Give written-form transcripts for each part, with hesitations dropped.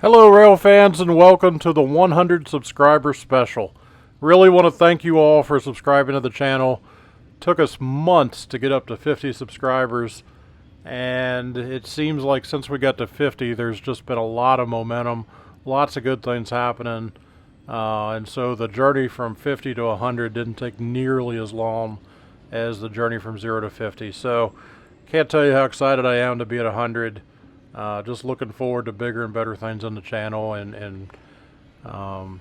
Hello rail fans, and welcome to the 100 subscriber special. Really want to thank you all for subscribing to the channel. Took us months to get up to 50 subscribers, and it seems like since we got to 50 there's just been a lot of momentum, lots of good things happening, and so the journey from 50 to 100 didn't take nearly as long as the journey from 0 to 50. So can't tell you how excited I am to be at 100. Just looking forward to bigger and better things on the channel and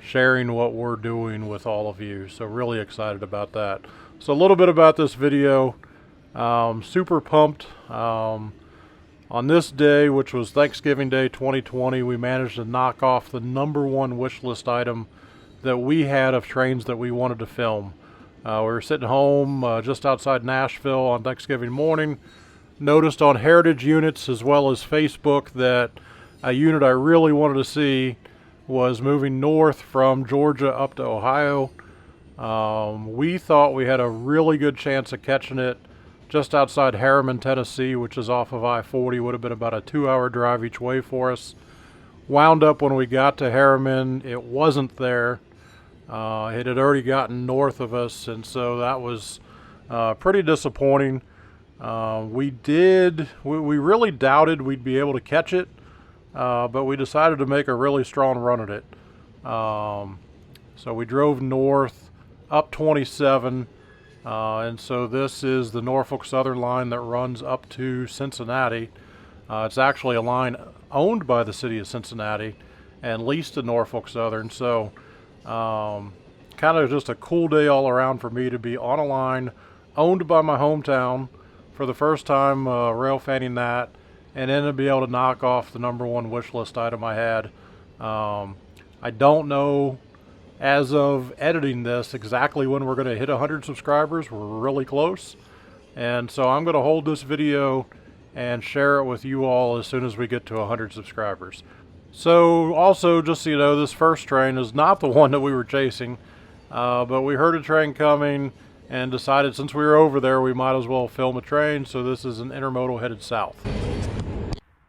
sharing what we're doing with all of you. So really excited about that. So a little bit about this video. Super pumped. On this day, which was Thanksgiving Day 2020, we managed to knock off the #1 wish list item that we had of trains that we wanted to film. We were sitting home just outside Nashville on Thanksgiving morning. Noticed on Heritage Units as well as Facebook that a unit I really wanted to see was moving north from Georgia up to Ohio. We thought we had a really good chance of catching it just outside Harriman, Tennessee, which is off of I-40. Would have been about a 2-hour drive each way for us. Wound up when we got to Harriman, it wasn't there. It had already gotten north of us, and so that was pretty disappointing. We really doubted we'd be able to catch it, but we decided to make a really strong run at it. So we drove north up 27, and so this is the Norfolk Southern line that runs up to Cincinnati. It's actually a line owned by the city of Cincinnati and leased to Norfolk Southern. So kind of just a cool day all around for me to be on a line owned by my hometown for the first time, rail fanning that, and then to be able to knock off the #1 wish list item I had. I don't know, as of editing this, exactly when we're going to hit 100 subscribers. We're really close, and so I'm going to hold this video and share it with you all as soon as we get to 100 subscribers. So also, just so you know, this first train is not the one that we were chasing, but we heard a train coming and decided since we were over there we might as well film a train. So this is an Intermodal headed south.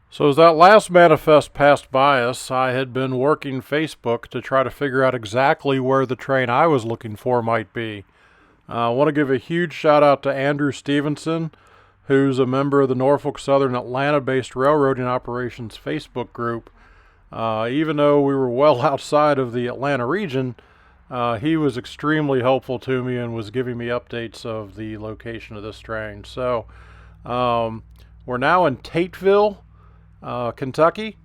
So as that last manifest passed by us, I had been working Facebook to try to figure out exactly where the train I was looking for might be. I want to give a huge shout out to Andrew Stevenson, who's a member of the Norfolk Southern Atlanta-based railroading operations Facebook group. Even though we were well outside of the Atlanta region, he was extremely helpful to me and was giving me updates of the location of this train. So we're now in Tateville, Kentucky.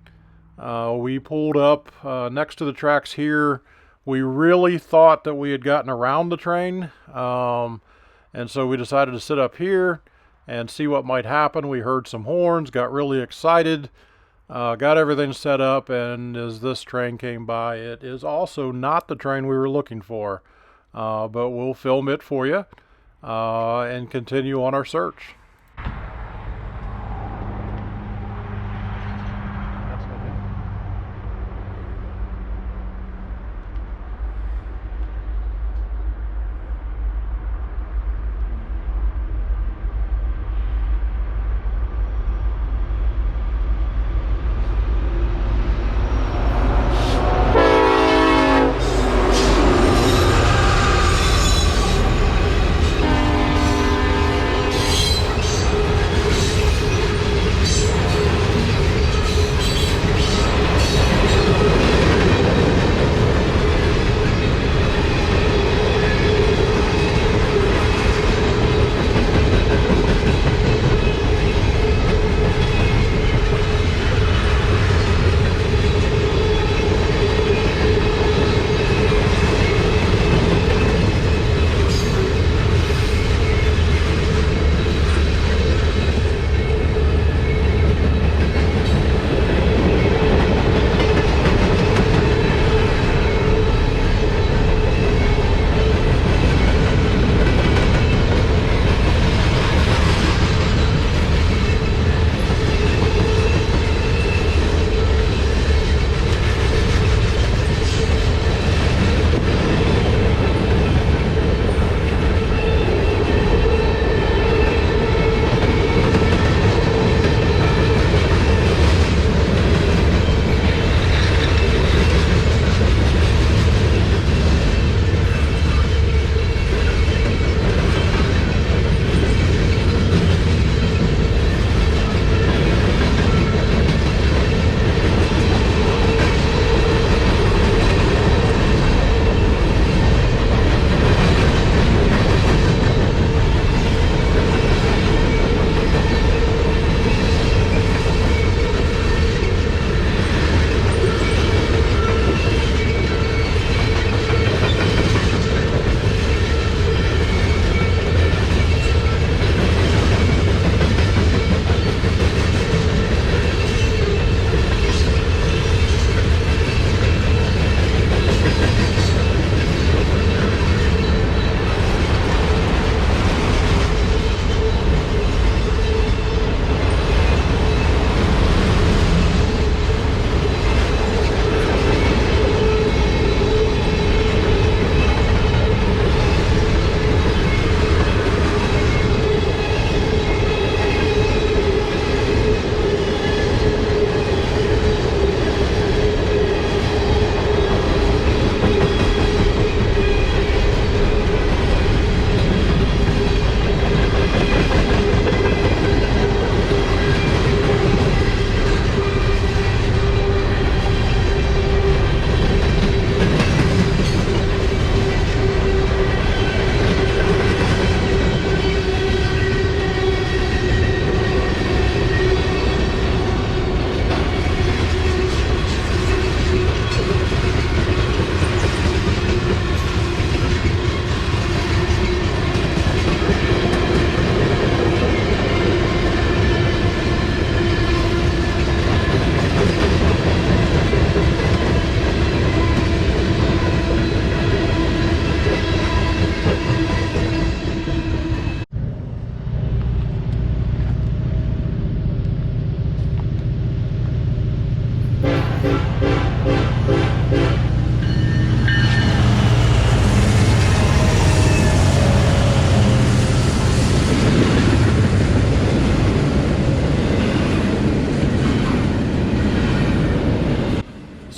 We pulled up next to the tracks here. We really thought that we had gotten around the train, and so we decided to sit up here and see what might happen. We heard some horns, got really excited. Got everything set up, and as this train came by, it is also not the train we were looking for, but we'll film it for you and continue on our search.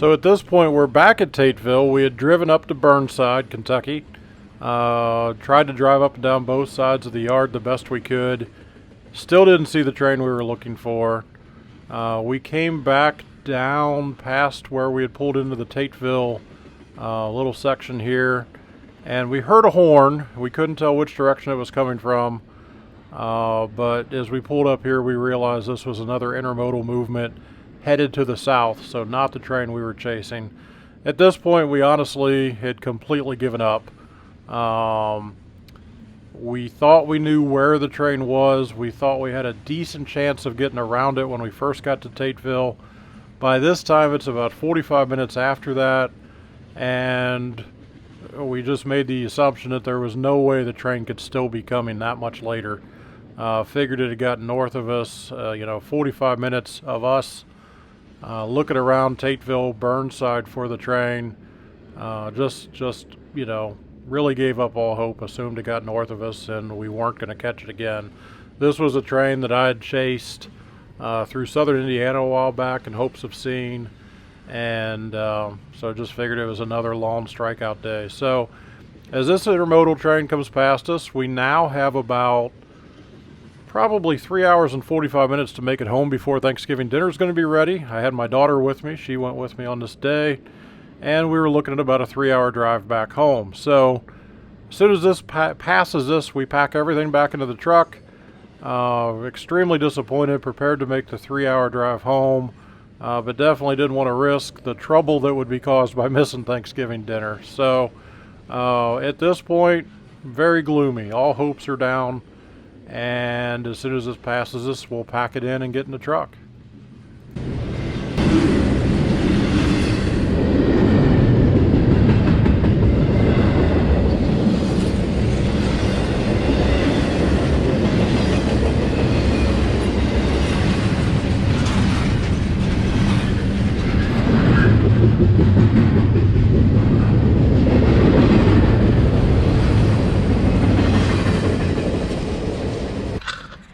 So at this point, we're back at Tateville. We had driven up to Burnside, Kentucky. Tried to drive up and down both sides of the yard the best we could. Still didn't see the train we were looking for. We came back down past where we had pulled into the Tateville little section here, and we heard a horn. We couldn't tell which direction it was coming from, but as we pulled up here, we realized this was another intermodal movement headed to the south, so not the train we were chasing. At this point, we honestly had completely given up. We thought we knew where the train was. We thought we had a decent chance of getting around it when we first got to Tateville. By this time, it's about 45 minutes after that, and we just made the assumption that there was no way the train could still be coming that much later. Figured it had gotten north of us, 45 minutes of us looking around Tateville, Burnside for the train. Really gave up all hope, assumed it got north of us and we weren't going to catch it again. This was a train that I had chased through southern Indiana a while back in hopes of seeing, and so just figured it was another long strikeout day. So as this intermodal train comes past us, we now have about probably 3 hours and 45 minutes to make it home before Thanksgiving dinner is going to be ready. I had my daughter with me. She went with me on this day, and we were looking at about a 3-hour drive back home. So as soon as this passes this, we pack everything back into the truck. Extremely disappointed, prepared to make the 3-hour drive home, but definitely didn't want to risk the trouble that would be caused by missing Thanksgiving dinner. So at this point, very gloomy. All hopes are down, and as soon as this passes us, we'll pack it in and get in the truck.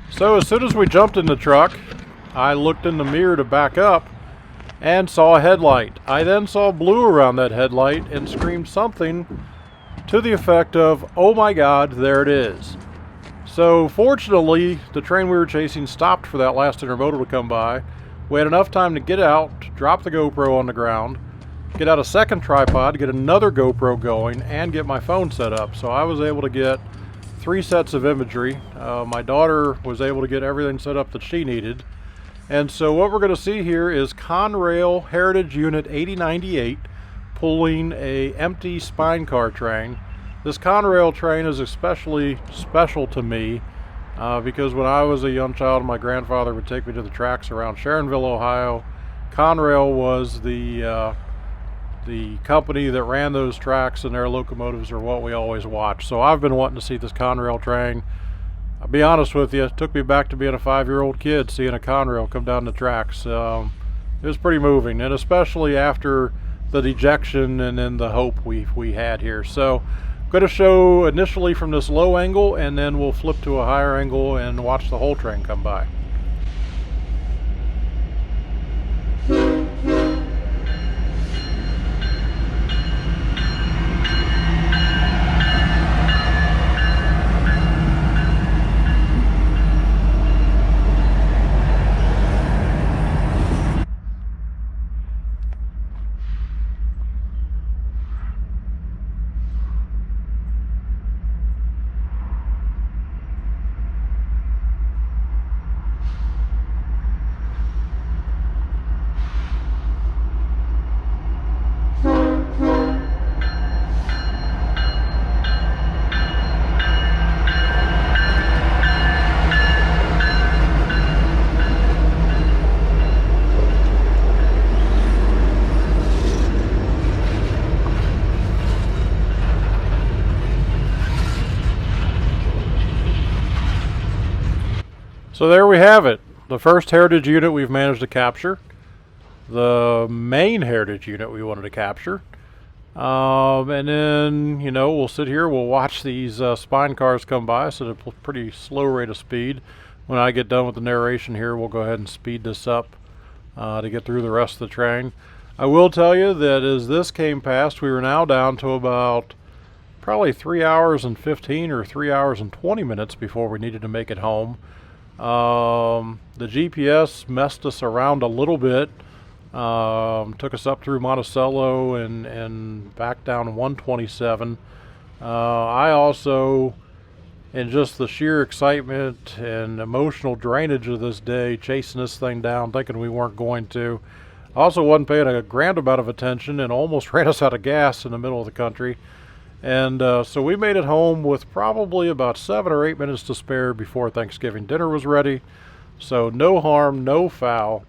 So as soon as we jumped in the truck, I looked in the mirror to back up and saw a headlight. I then saw blue around that headlight and screamed something to the effect of, "Oh my God, there it is." So fortunately, the train we were chasing stopped for that last intermodal to come by. We had enough time to get out, drop the GoPro on the ground, get out a second tripod, get another GoPro going, and get my phone set up. So I was able to get 3 sets of imagery. My daughter was able to get everything set up that she needed. And so what we're going to see here is Conrail Heritage Unit 8098 pulling a empty spine car train. This Conrail train is especially special to me because when I was a young child, my grandfather would take me to the tracks around Sharonville, Ohio. Conrail was the company that ran those tracks, and their locomotives are what we always watch. So I've been wanting to see this Conrail train. I'll be honest with you, it took me back to being a 5-year-old kid seeing a Conrail come down the tracks. It was pretty moving, and especially after the dejection and then the hope we had here. So I'm going to show initially from this low angle, and then we'll flip to a higher angle and watch the whole train come by. So there we have it. The first heritage unit we've managed to capture. The main heritage unit we wanted to capture. And then, we'll sit here, we'll watch these spine cars come by at a pretty slow rate of speed. When I get done with the narration here, we'll go ahead and speed this up to get through the rest of the train. I will tell you that as this came past, we were now down to about probably 3 hours and 15 or 3 hours and 20 minutes before we needed to make it home. The GPS messed us around a little bit. Took us up through Monticello and back down 127. I also, in just the sheer excitement and emotional drainage of this day, chasing this thing down, thinking we weren't going to, also wasn't paying a grand amount of attention and almost ran us out of gas in the middle of the country. And so we made it home with probably about 7 or 8 minutes to spare before Thanksgiving dinner was ready. So no harm, no foul.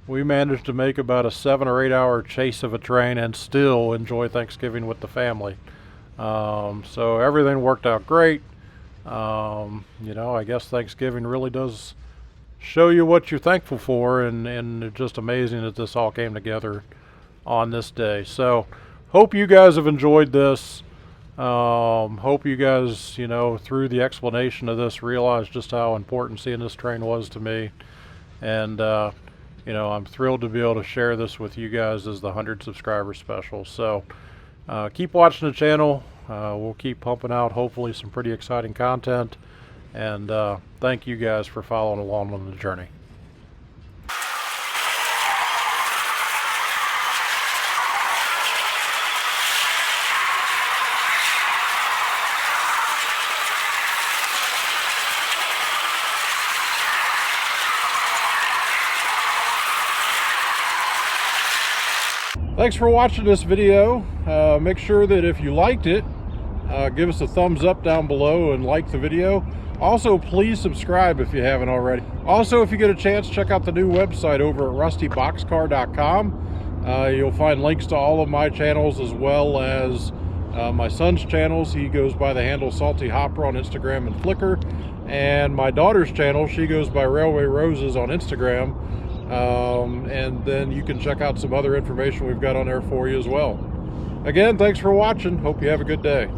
We managed to make about a 7 or 8 hour chase of a train and still enjoy Thanksgiving with the family. So everything worked out great. You know, I guess Thanksgiving really does show you what you're thankful for, and it's just amazing that this all came together on this day. So hope you guys have enjoyed this. Hope you guys, you know, through the explanation of this, realize just how important seeing this train was to me. And, you know, I'm thrilled to be able to share this with you guys as the 100 subscriber special. So keep watching the channel. We'll keep pumping out, hopefully, some pretty exciting content. And thank you guys for following along on the journey. Thanks for watching this video. Make sure that if you liked it, give us a thumbs up down below and like the video. Also, please subscribe if you haven't already. Also, if you get a chance, check out the new website over at rustyboxcar.com. You'll find links to all of my channels as well as my son's channels. He goes by the handle Salty Hopper on Instagram and Flickr. And my daughter's channel, she goes by Railway Roses on Instagram. And then you can check out some other information we've got on there for you as well. Again, thanks for watching. Hope you have a good day.